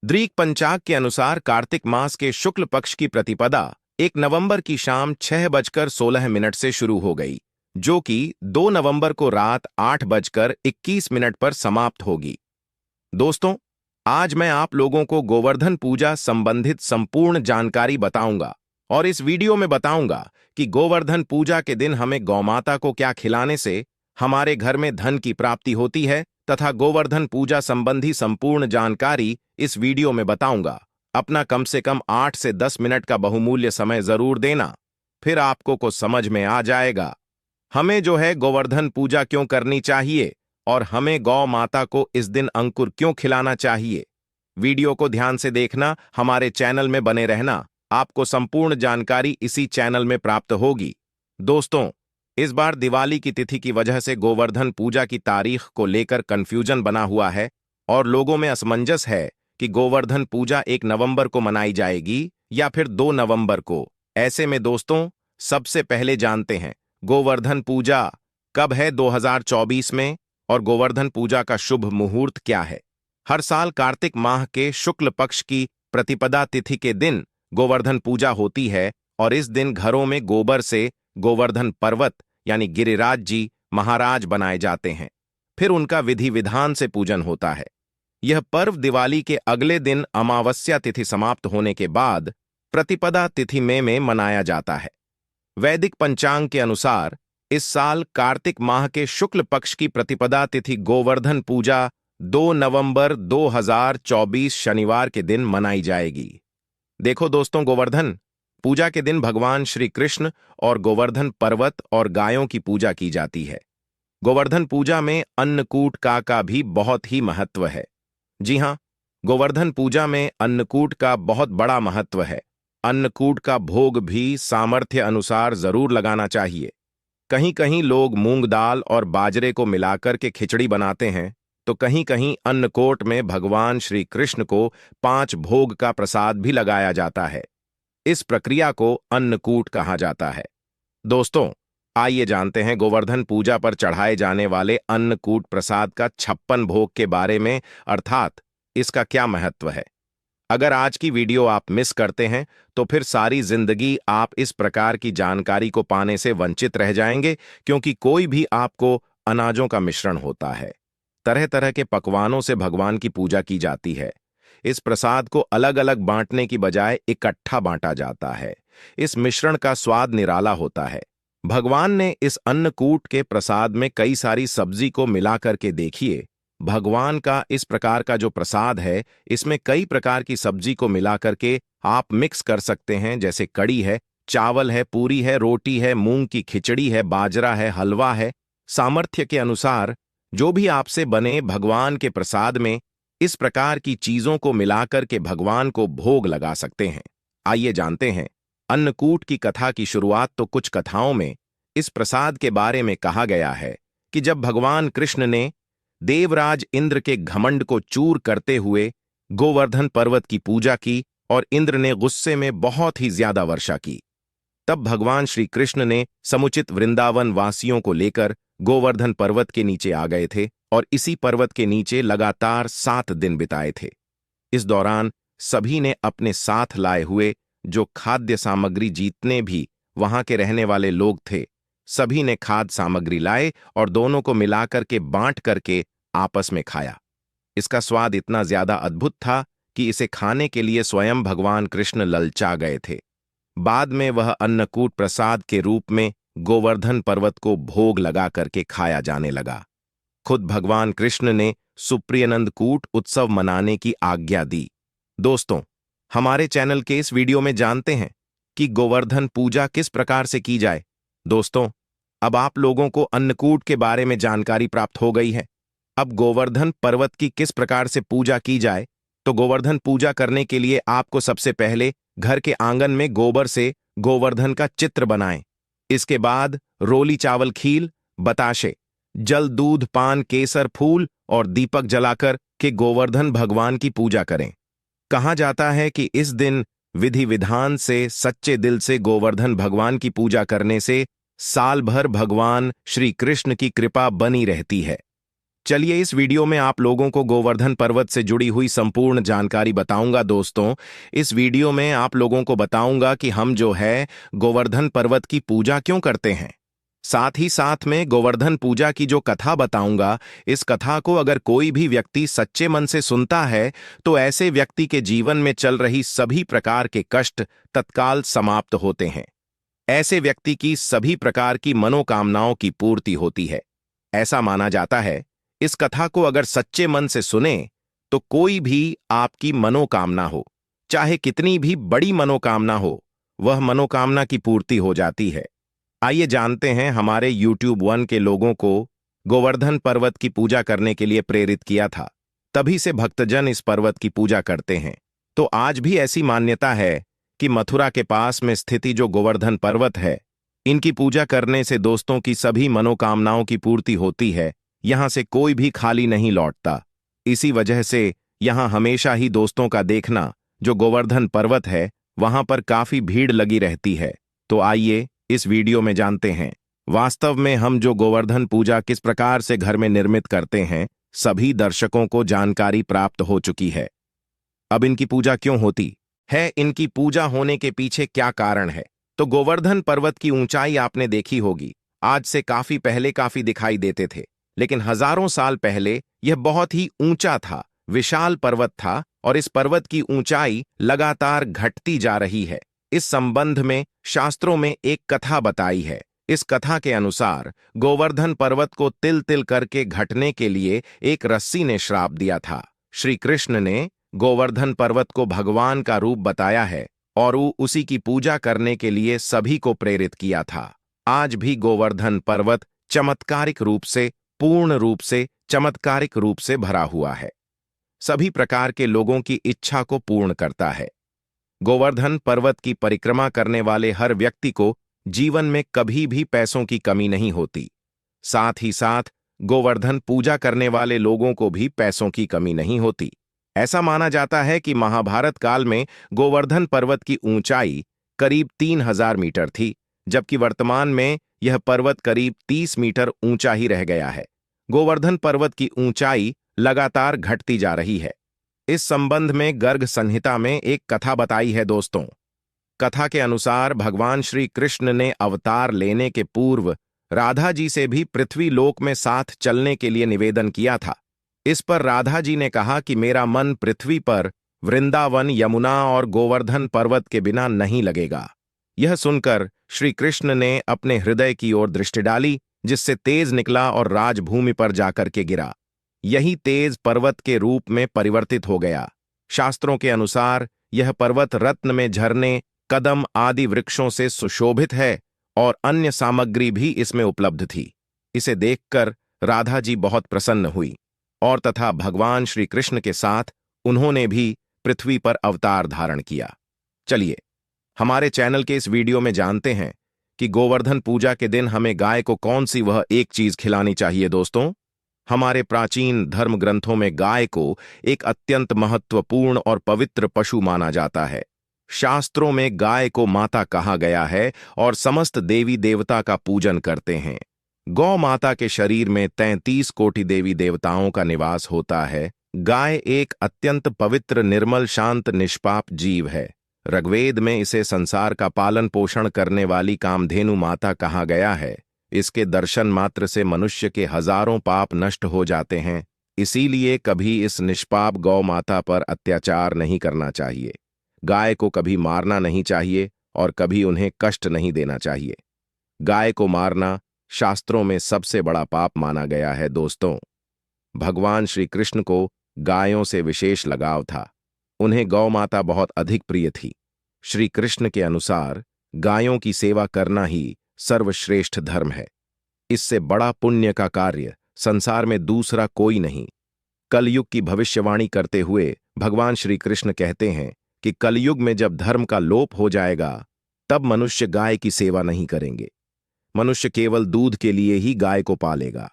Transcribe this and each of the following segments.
दृक पंचाग के अनुसार कार्तिक मास के शुक्ल पक्ष की प्रतिपदा 1 नवंबर की शाम 6:16 से शुरू हो गई, जो कि 2 नवंबर को रात 8:21 पर समाप्त होगी। दोस्तों, आज मैं आप लोगों को गोवर्धन पूजा संबंधित संपूर्ण जानकारी बताऊंगा और इस वीडियो में बताऊंगा कि गोवर्धन पूजा के दिन हमें गौमाता को क्या खिलाने से हमारे घर में धन की प्राप्ति होती है तथा गोवर्धन पूजा संबंधी संपूर्ण जानकारी इस वीडियो में बताऊंगा। अपना कम से कम 8 से 10 मिनट का बहुमूल्य समय जरूर देना, फिर आपको को समझ में आ जाएगा हमें जो है गोवर्धन पूजा क्यों करनी चाहिए और हमें गौ माता को इस दिन अंकुर क्यों खिलाना चाहिए। वीडियो को ध्यान से देखना, हमारे चैनल में बने रहना, आपको संपूर्ण जानकारी इसी चैनल में प्राप्त होगी। दोस्तों, इस बार दिवाली की तिथि की वजह से गोवर्धन पूजा की तारीख को लेकर कंफ्यूजन बना हुआ है और लोगों में असमंजस है कि गोवर्धन पूजा 1 नवंबर को मनाई जाएगी या फिर 2 नवंबर को। ऐसे में दोस्तों, सबसे पहले जानते हैं गोवर्धन पूजा कब है 2024 में और गोवर्धन पूजा का शुभ मुहूर्त क्या है। हर साल कार्तिक माह के शुक्ल पक्ष की प्रतिपदा तिथि के दिन गोवर्धन पूजा होती है और इस दिन घरों में गोबर से गोवर्धन पर्वत यानी गिरिराज जी महाराज बनाए जाते हैं। फिर उनका विधि विधान से पूजन होता है। यह पर्व दिवाली के अगले दिन अमावस्या तिथि समाप्त होने के बाद प्रतिपदा तिथि में मनाया जाता है। वैदिक पंचांग के अनुसार इस साल कार्तिक माह के शुक्ल पक्ष की प्रतिपदा तिथि गोवर्धन पूजा 2 नवंबर 2024 शनिवार के दिन मनाई जाएगी। देखो दोस्तों, गोवर्धन पूजा के दिन भगवान श्री कृष्ण और गोवर्धन पर्वत और गायों की पूजा की जाती है। गोवर्धन पूजा में अन्नकूट का भी बहुत ही महत्व है। जी हां, गोवर्धन पूजा में अन्नकूट का बहुत बड़ा महत्व है। अन्नकूट का भोग भी सामर्थ्य अनुसार जरूर लगाना चाहिए। कहीं कहीं लोग मूंग दाल और बाजरे को मिलाकर के खिचड़ी बनाते हैं, तो कहीं कहीं अन्नकूट में भगवान श्री कृष्ण को 5 भोग का प्रसाद भी लगाया जाता है। इस प्रक्रिया को अन्नकूट कहा जाता है। दोस्तों, आइए जानते हैं गोवर्धन पूजा पर चढ़ाए जाने वाले अन्नकूट प्रसाद का 56 भोग के बारे में, अर्थात इसका क्या महत्व है। अगर आज की वीडियो आप मिस करते हैं तो फिर सारी जिंदगी आप इस प्रकार की जानकारी को पाने से वंचित रह जाएंगे, क्योंकि कोई भी आपको अनाजों का मिश्रण होता है। तरह तरह के पकवानों से भगवान की पूजा की जाती है। इस प्रसाद को अलग अलग बांटने की बजाय इकट्ठा बांटा जाता है। इस मिश्रण का स्वाद निराला होता है। भगवान ने इस अन्नकूट के प्रसाद में कई सारी सब्जी को मिलाकर के देखिए। भगवान का इस प्रकार का जो प्रसाद है, इसमें कई प्रकार की सब्जी को मिलाकर के आप मिक्स कर सकते हैं, जैसे कड़ी है, चावल है, पूरी है, रोटी है, मूंग की खिचड़ी है, बाजरा है, हलवा है। सामर्थ्य के अनुसार जो भी आपसे बने भगवान के प्रसाद में इस प्रकार की चीजों को मिलाकर के भगवान को भोग लगा सकते हैं। आइए जानते हैं अन्नकूट की कथा की शुरुआत। तो कुछ कथाओं में इस प्रसाद के बारे में कहा गया है कि जब भगवान कृष्ण ने देवराज इंद्र के घमंड को चूर करते हुए गोवर्धन पर्वत की पूजा की और इंद्र ने गुस्से में बहुत ही ज्यादा वर्षा की, तब भगवान श्री कृष्ण ने समुचित वृंदावन वासियों को लेकर गोवर्धन पर्वत के नीचे आ गए थे और इसी पर्वत के नीचे लगातार 7 दिन बिताए थे। इस दौरान सभी ने अपने साथ लाए हुए जो खाद्य सामग्री, जितने भी वहां के रहने वाले लोग थे, सभी ने खाद्य सामग्री लाए और दोनों को मिलाकर के बांट करके आपस में खाया। इसका स्वाद इतना ज्यादा अद्भुत था कि इसे खाने के लिए स्वयं भगवान कृष्ण ललचा गए थे। बाद में वह अन्नकूट प्रसाद के रूप में गोवर्धन पर्वत को भोग लगा करके खाया जाने लगा। खुद भगवान कृष्ण ने सुप्रियनंद कूट उत्सव मनाने की आज्ञा दी। दोस्तों, हमारे चैनल के इस वीडियो में जानते हैं कि गोवर्धन पूजा किस प्रकार से की जाए। दोस्तों, अब आप लोगों को अन्नकूट के बारे में जानकारी प्राप्त हो गई है। अब गोवर्धन पर्वत की किस प्रकार से पूजा की जाए, तो गोवर्धन पूजा करने के लिए आपको सबसे पहले घर के आंगन में गोबर से गोवर्धन का चित्र बनाएं। इसके बाद रोली चावल खील, बताशे, जल, दूध, पान, केसर, फूल और दीपक जलाकर के गोवर्धन भगवान की पूजा करें। कहा जाता है कि इस दिन विधि विधान से सच्चे दिल से गोवर्धन भगवान की पूजा करने से साल भर भगवान श्री कृष्ण की कृपा बनी रहती है। चलिए इस वीडियो में आप लोगों को गोवर्धन पर्वत से जुड़ी हुई संपूर्ण जानकारी बताऊंगा दोस्तों। इस वीडियो में आप लोगों को बताऊंगा कि हम जो है गोवर्धन पर्वत की पूजा क्यों करते हैं। साथ ही साथ में गोवर्धन पूजा की जो कथा बताऊंगा, इस कथा को अगर कोई भी व्यक्ति सच्चे मन से सुनता है तो ऐसे व्यक्ति के जीवन में चल रही सभी प्रकार के कष्ट तत्काल समाप्त होते हैं। ऐसे व्यक्ति की सभी प्रकार की मनोकामनाओं की पूर्ति होती है। ऐसा माना जाता है, इस कथा को अगर सच्चे मन से सुने तो कोई भी आपकी मनोकामना हो, चाहे कितनी भी बड़ी मनोकामना हो, वह मनोकामना की पूर्ति हो जाती है। आइए जानते हैं हमारे YouTube 1 के लोगों को गोवर्धन पर्वत की पूजा करने के लिए प्रेरित किया था। तभी से भक्तजन इस पर्वत की पूजा करते हैं। तो आज भी ऐसी मान्यता है कि मथुरा के पास में स्थिति जो गोवर्धन पर्वत है, इनकी पूजा करने से दोस्तों की सभी मनोकामनाओं की पूर्ति होती है। यहां से कोई भी खाली नहीं लौटता। इसी वजह से यहां हमेशा ही दोस्तों का देखना जो गोवर्धन पर्वत है, वहां पर काफी भीड़ लगी रहती है। तो आइए इस वीडियो में जानते हैं वास्तव में हम जो गोवर्धन पूजा किस प्रकार से घर में निर्मित करते हैं। सभी दर्शकों को जानकारी प्राप्त हो चुकी है। अब इनकी पूजा क्यों होती है, इनकी पूजा होने के पीछे क्या कारण है। तो गोवर्धन पर्वत की ऊंचाई आपने देखी होगी। आज से काफी पहले काफी दिखाई देते थे, लेकिन हजारों साल पहले यह बहुत ही ऊंचा था, विशाल पर्वत था और इस पर्वत की ऊंचाई लगातार घटती जा रही है। इस संबंध में शास्त्रों में एक कथा बताई है। इस कथा के अनुसार गोवर्धन पर्वत को तिल तिल करके घटने के लिए एक रस्सी ने श्राप दिया था। श्री कृष्ण ने गोवर्धन पर्वत को भगवान का रूप बताया है और उसी की पूजा करने के लिए सभी को प्रेरित किया था। आज भी गोवर्धन पर्वत चमत्कारिक रूप से, पूर्ण रूप से, चमत्कारिक रूप से भरा हुआ है। सभी प्रकार के लोगों की इच्छा को पूर्ण करता है। गोवर्धन पर्वत की परिक्रमा करने वाले हर व्यक्ति को जीवन में कभी भी पैसों की कमी नहीं होती। साथ ही साथ गोवर्धन पूजा करने वाले लोगों को भी पैसों की कमी नहीं होती। ऐसा माना जाता है कि महाभारत काल में गोवर्धन पर्वत की ऊंचाई करीब 3000 मीटर थी, जबकि वर्तमान में यह पर्वत करीब 30 मीटर ऊंचा ही रह गया है। गोवर्धन पर्वत की ऊंचाई लगातार घटती जा रही है। इस संबंध में गर्ग संहिता में एक कथा बताई है दोस्तों। कथा के अनुसार भगवान श्री कृष्ण ने अवतार लेने के पूर्व राधा जी से भी पृथ्वी लोक में साथ चलने के लिए निवेदन किया था। इस पर राधा जी ने कहा कि मेरा मन पृथ्वी पर वृंदावन, यमुना और गोवर्धन पर्वत के बिना नहीं लगेगा। यह सुनकर श्री कृष्ण ने अपने हृदय की ओर दृष्टि डाली, जिससे तेज निकला और राजभूमि पर जाकर के गिरा। यही तेज पर्वत के रूप में परिवर्तित हो गया। शास्त्रों के अनुसार यह पर्वत रत्न में झरने, कदम आदि वृक्षों से सुशोभित है और अन्य सामग्री भी इसमें उपलब्ध थी। इसे देखकर राधा जी बहुत प्रसन्न हुई और तथा भगवान श्री कृष्ण के साथ उन्होंने भी पृथ्वी पर अवतार धारण किया। चलिए हमारे चैनल के इस वीडियो में जानते हैं कि गोवर्धन पूजा के दिन हमें गाय को कौन सी वह एक चीज खिलानी चाहिए। दोस्तों, हमारे प्राचीन धर्म ग्रंथों में गाय को एक अत्यंत महत्वपूर्ण और पवित्र पशु माना जाता है। शास्त्रों में गाय को माता कहा गया है और समस्त देवी देवता का पूजन करते हैं। गौ माता के शरीर में 33 कोटि देवी देवताओं का निवास होता है। गाय एक अत्यंत पवित्र, निर्मल, शांत, निष्पाप जीव है। ऋग्वेद में इसे संसार का पालन पोषण करने वाली कामधेनु माता कहा गया है। इसके दर्शन मात्र से मनुष्य के हजारों पाप नष्ट हो जाते हैं। इसीलिए कभी इस निष्पाप गौ माता पर अत्याचार नहीं करना चाहिए। गाय को कभी मारना नहीं चाहिए और कभी उन्हें कष्ट नहीं देना चाहिए। गाय को मारना शास्त्रों में सबसे बड़ा पाप माना गया है। दोस्तों, भगवान श्री कृष्ण को गायों से विशेष लगाव था। उन्हें गौ माता बहुत अधिक प्रिय थी। श्री कृष्ण के अनुसार गायों की सेवा करना ही सर्वश्रेष्ठ धर्म है। इससे बड़ा पुण्य का कार्य संसार में दूसरा कोई नहीं। कलयुग की भविष्यवाणी करते हुए भगवान श्री कृष्ण कहते हैं कि कलयुग में जब धर्म का लोप हो जाएगा, तब मनुष्य गाय की सेवा नहीं करेंगे। मनुष्य केवल दूध के लिए ही गाय को पालेगा।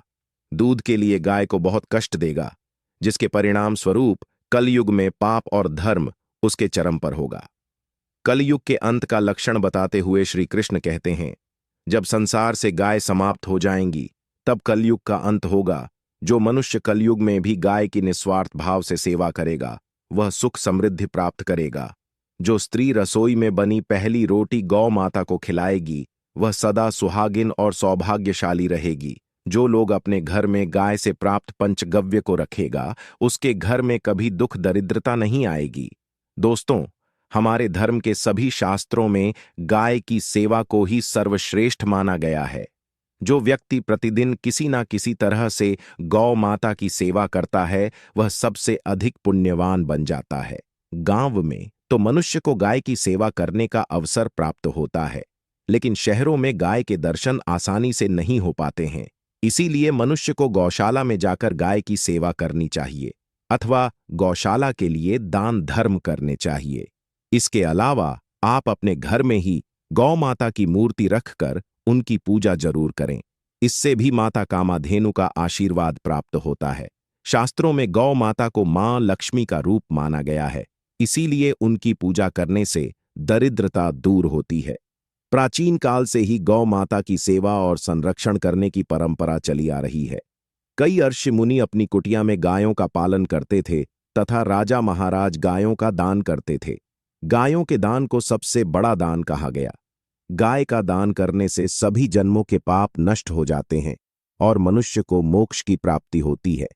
दूध के लिए गाय को बहुत कष्ट देगा, जिसके परिणाम स्वरूप कलयुग में पाप और धर्म उसके चरम पर होगा। कलयुग के अंत का लक्षण बताते हुए श्री कृष्ण कहते हैं, जब संसार से गाय समाप्त हो जाएंगी, तब कलयुग का अंत होगा जो मनुष्य कलयुग में भी गाय की निस्वार्थ भाव से सेवा करेगा वह सुख समृद्धि प्राप्त करेगा। जो स्त्री रसोई में बनी पहली रोटी गौ माता को खिलाएगी वह सदा सुहागिन और सौभाग्यशाली रहेगी। जो लोग अपने घर में गाय से प्राप्त पंचगव्य को रखेगा उसके घर में कभी दुख दरिद्रता नहीं आएगी। दोस्तों, हमारे धर्म के सभी शास्त्रों में गाय की सेवा को ही सर्वश्रेष्ठ माना गया है। जो व्यक्ति प्रतिदिन किसी ना किसी तरह से गौ माता की सेवा करता है वह सबसे अधिक पुण्यवान बन जाता है। गांव में तो मनुष्य को गाय की सेवा करने का अवसर प्राप्त होता है, लेकिन शहरों में गाय के दर्शन आसानी से नहीं हो पाते हैं। इसीलिए मनुष्य को गौशाला में जाकर गाय की सेवा करनी चाहिए अथवा गौशाला के लिए दान धर्म करने चाहिए। इसके अलावा आप अपने घर में ही गौ माता की मूर्ति रखकर उनकी पूजा जरूर करें। इससे भी माता कामाधेनु का आशीर्वाद प्राप्त होता है। शास्त्रों में गौ माता को मां लक्ष्मी का रूप माना गया है, इसीलिए उनकी पूजा करने से दरिद्रता दूर होती है। प्राचीन काल से ही गौ माता की सेवा और संरक्षण करने की परंपरा चली आ रही है। कई ऋषि मुनि अपनी कुटिया में गायों का पालन करते थे तथा राजा महाराज गायों का दान करते थे। गायों के दान को सबसे बड़ा दान कहा गया। गाय का दान करने से सभी जन्मों के पाप नष्ट हो जाते हैं और मनुष्य को मोक्ष की प्राप्ति होती है।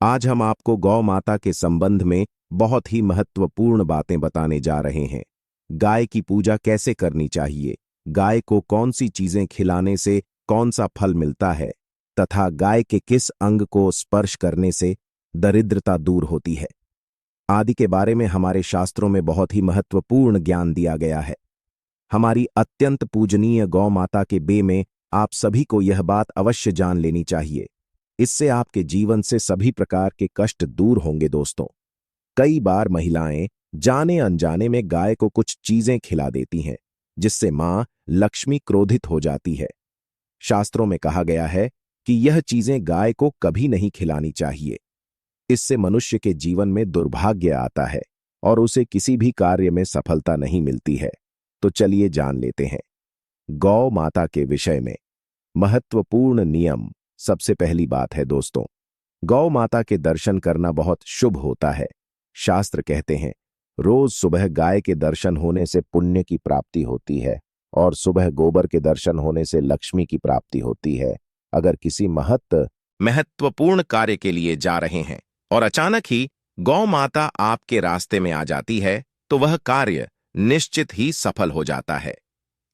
आज हम आपको गौ माता के संबंध में बहुत ही महत्वपूर्ण बातें बताने जा रहे हैं। गाय की पूजा कैसे करनी चाहिए, गाय को कौन सी चीजें खिलाने से कौन सा फल मिलता है तथा गाय के किस अंग को स्पर्श करने से दरिद्रता दूर होती है आदि के बारे में हमारे शास्त्रों में बहुत ही महत्वपूर्ण ज्ञान दिया गया है। हमारी अत्यंत पूजनीय गौ माता के बे में आप सभी को यह बात अवश्य जान लेनी चाहिए। इससे आपके जीवन से सभी प्रकार के कष्ट दूर होंगे। दोस्तों, कई बार महिलाएं जाने अनजाने में गाय को कुछ चीजें खिला देती हैं जिससे मां लक्ष्मी क्रोधित हो जाती है। शास्त्रों में कहा गया है कि यह चीजें गाय को कभी नहीं खिलानी चाहिए। इससे मनुष्य के जीवन में दुर्भाग्य आता है और उसे किसी भी कार्य में सफलता नहीं मिलती है। तो चलिए जान लेते हैं गौ माता के विषय में महत्वपूर्ण नियम। सबसे पहली बात है दोस्तों, गौ माता के दर्शन करना बहुत शुभ होता है। शास्त्र कहते हैं रोज सुबह गाय के दर्शन होने से पुण्य की प्राप्ति होती है और सुबह गोबर के दर्शन होने से लक्ष्मी की प्राप्ति होती है। अगर किसी महत्वपूर्ण कार्य के लिए जा रहे हैं और अचानक ही गौ माता आपके रास्ते में आ जाती है तो वह कार्य निश्चित ही सफल हो जाता है।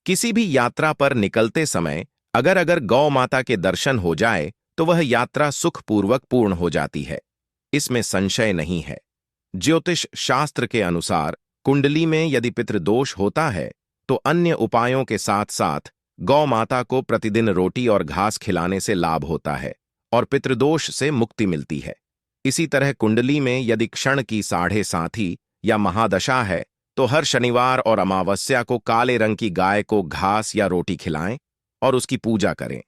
किसी भी यात्रा पर निकलते समय अगर गौ माता के दर्शन हो जाए तो वह यात्रा सुखपूर्वक पूर्ण हो जाती है, इसमें संशय नहीं है। ज्योतिष शास्त्र के अनुसार कुंडली में यदि पितृदोष होता है तो अन्य उपायों के साथ साथ गौ माता को प्रतिदिन रोटी और घास खिलाने से लाभ होता है और पितृदोष से मुक्ति मिलती है। इसी तरह कुंडली में यदि क्षण की 7.5 या महादशा है तो हर शनिवार और अमावस्या को काले रंग की गाय को घास या रोटी खिलाएं और उसकी पूजा करें।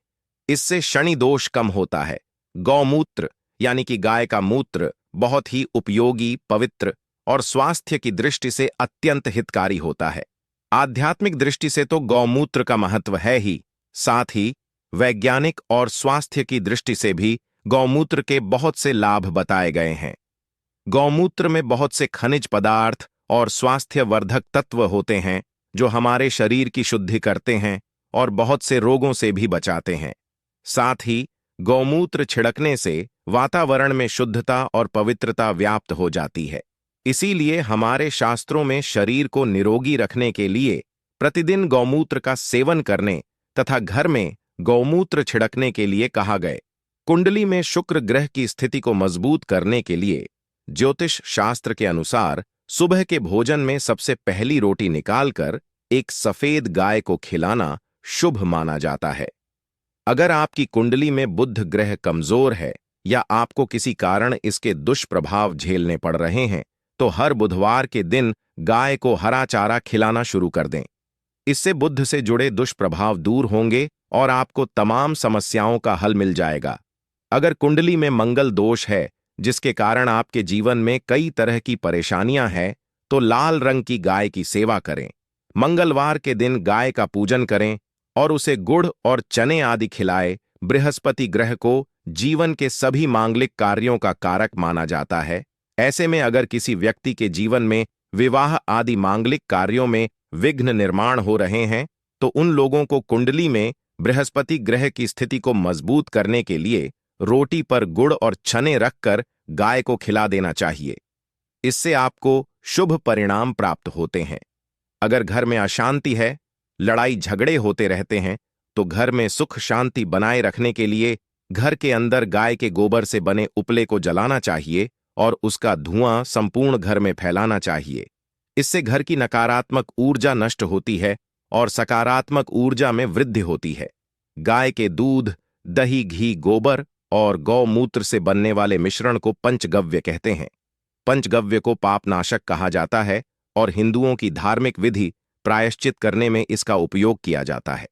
इससे शनि दोष कम होता है। गौमूत्र यानी कि गाय का मूत्र बहुत ही उपयोगी, पवित्र और स्वास्थ्य की दृष्टि से अत्यंत हितकारी होता है। आध्यात्मिक दृष्टि से तो गौमूत्र का महत्व है ही, साथ ही वैज्ञानिक और स्वास्थ्य की दृष्टि से भी गौमूत्र के बहुत से लाभ बताए गए हैं। गौमूत्र में बहुत से खनिज पदार्थ और स्वास्थ्यवर्धक तत्व होते हैं जो हमारे शरीर की शुद्धि करते हैं और बहुत से रोगों से भी बचाते हैं। साथ ही गौमूत्र छिड़कने से वातावरण में शुद्धता और पवित्रता व्याप्त हो जाती है। इसीलिए हमारे शास्त्रों में शरीर को निरोगी रखने के लिए प्रतिदिन गौमूत्र का सेवन करने तथा घर में गौमूत्र छिड़कने के लिए कहा गए। कुंडली में शुक्र ग्रह की स्थिति को मजबूत करने के लिए ज्योतिष शास्त्र के अनुसार सुबह के भोजन में सबसे पहली रोटी निकालकर एक सफेद गाय को खिलाना शुभ माना जाता है। अगर आपकी कुंडली में बुध ग्रह कमजोर है या आपको किसी कारण इसके दुष्प्रभाव झेलने पड़ रहे हैं तो हर बुधवार के दिन गाय को हरा चारा खिलाना शुरू कर दें। इससे बुध से जुड़े दुष्प्रभाव दूर होंगे और आपको तमाम समस्याओं का हल मिल जाएगा। अगर कुंडली में मंगल दोष है जिसके कारण आपके जीवन में कई तरह की परेशानियां हैं तो लाल रंग की गाय की सेवा करें। मंगलवार के दिन गाय का पूजन करें और उसे गुड़ और चने आदि खिलाए। बृहस्पति ग्रह को जीवन के सभी मांगलिक कार्यों का कारक माना जाता है। ऐसे में अगर किसी व्यक्ति के जीवन में विवाह आदि मांगलिक कार्यों में विघ्न निर्माण हो रहे हैं, तो उन लोगों को कुंडली में बृहस्पति ग्रह की स्थिति को मजबूत करने के लिए रोटी पर गुड़ और चने रखकर गाय को खिला देना चाहिए। इससे आपको शुभ परिणाम प्राप्त होते हैं। अगर घर में अशांति है, लड़ाई झगड़े होते रहते हैं, तो घर में सुख शांति बनाए रखने के लिए घर के अंदर गाय के गोबर से बने उपले को जलाना चाहिए और उसका धुआं संपूर्ण घर में फैलाना चाहिए। इससे घर की नकारात्मक ऊर्जा नष्ट होती है और सकारात्मक ऊर्जा में वृद्धि होती है। गाय के दूध, दही, घी, गोबर और गौमूत्र से बनने वाले मिश्रण को पंचगव्य कहते हैं। पंचगव्य को पापनाशक कहा जाता है और हिंदुओं की धार्मिक विधि प्रायश्चित करने में इसका उपयोग किया जाता है।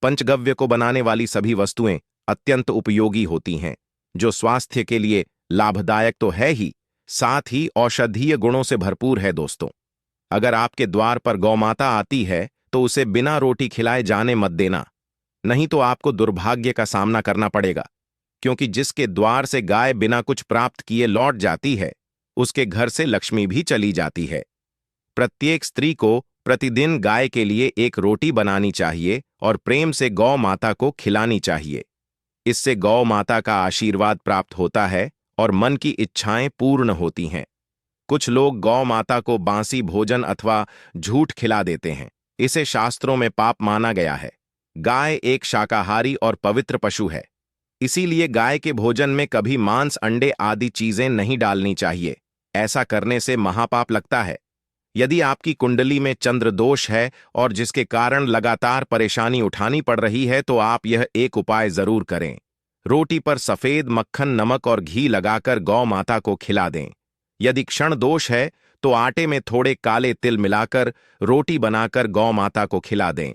पंचगव्य को बनाने वाली सभी वस्तुएं अत्यंत उपयोगी होती हैं, जो स्वास्थ्य के लिए लाभदायक तो है ही, साथ ही औषधीय गुणों से भरपूर है। दोस्तों, अगर आपके द्वार पर गौमाता आती है तो उसे बिना रोटी खिलाए जाने मत देना, नहीं तो आपको दुर्भाग्य का सामना करना पड़ेगा, क्योंकि जिसके द्वार से गाय बिना कुछ प्राप्त किए लौट जाती है, उसके घर से लक्ष्मी भी चली जाती है। प्रत्येक स्त्री को प्रतिदिन गाय के लिए एक रोटी बनानी चाहिए और प्रेम से गौ माता को खिलानी चाहिए। इससे गौ माता का आशीर्वाद प्राप्त होता है और मन की इच्छाएं पूर्ण होती हैं। कुछ लोग गौ माता को बासी भोजन अथवा झूठ खिला देते हैं। इसे शास्त्रों में पाप माना गया है। गाय एक शाकाहारी और पवित्र पशु है, इसीलिए गाय के भोजन में कभी मांस, अंडे आदि चीजें नहीं डालनी चाहिए। ऐसा करने से महापाप लगता है। यदि आपकी कुंडली में चंद्र दोष है और जिसके कारण लगातार परेशानी उठानी पड़ रही है, तो आप यह एक उपाय जरूर करें। रोटी पर सफेद मक्खन, नमक और घी लगाकर गौ माता को खिला दें। यदि क्षण दोष है तो आटे में थोड़े काले तिल मिलाकर रोटी बनाकर गौ माता को खिला दें।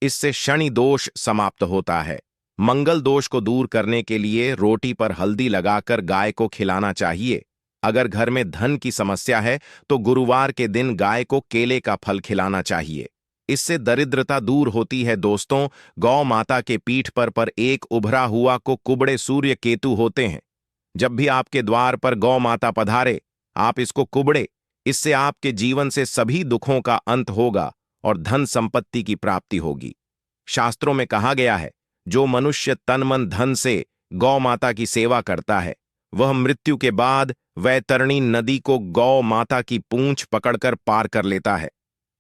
इससे शनि दोष समाप्त होता है। मंगल दोष को दूर करने के लिए रोटी पर हल्दी लगाकर गाय को खिलाना चाहिए। अगर घर में धन की समस्या है तो गुरुवार के दिन गाय को केले का फल खिलाना चाहिए। इससे दरिद्रता दूर होती है। दोस्तों, गौ माता के पीठ पर एक उभरा हुआ को कुबड़े सूर्य केतु होते हैं। जब भी आपके द्वार पर गौ माता पधारे, आप इसको कुबड़े। इससे आपके जीवन से सभी दुखों का अंत होगा और धन संपत्ति की प्राप्ति होगी। शास्त्रों में कहा गया है, जो मनुष्य तन मन धन से गौ माता की सेवा करता है, वह मृत्यु के बाद वैतरणी नदी को गौ माता की पूंछ पकड़कर पार कर लेता है।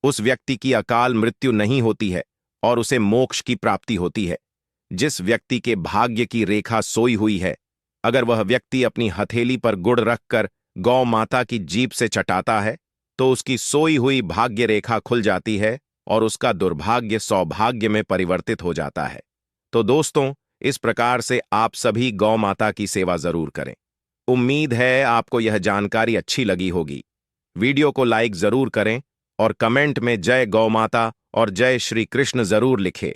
उस व्यक्ति की अकाल मृत्यु नहीं होती है और उसे मोक्ष की प्राप्ति होती है। जिस व्यक्ति के भाग्य की रेखा सोई हुई है, अगर वह व्यक्ति अपनी हथेली पर गुड़ रखकर गौ माता की जीभ से चटाता है, तो उसकी सोई हुई भाग्य रेखा खुल जाती है और उसका दुर्भाग्य सौभाग्य में परिवर्तित हो जाता है। तो दोस्तों, इस प्रकार से आप सभी गौ माता की सेवा जरूर करें। उम्मीद है आपको यह जानकारी अच्छी लगी होगी। वीडियो को लाइक जरूर करें और कमेंट में जय गौ माता और जय श्री कृष्ण जरूर लिखें।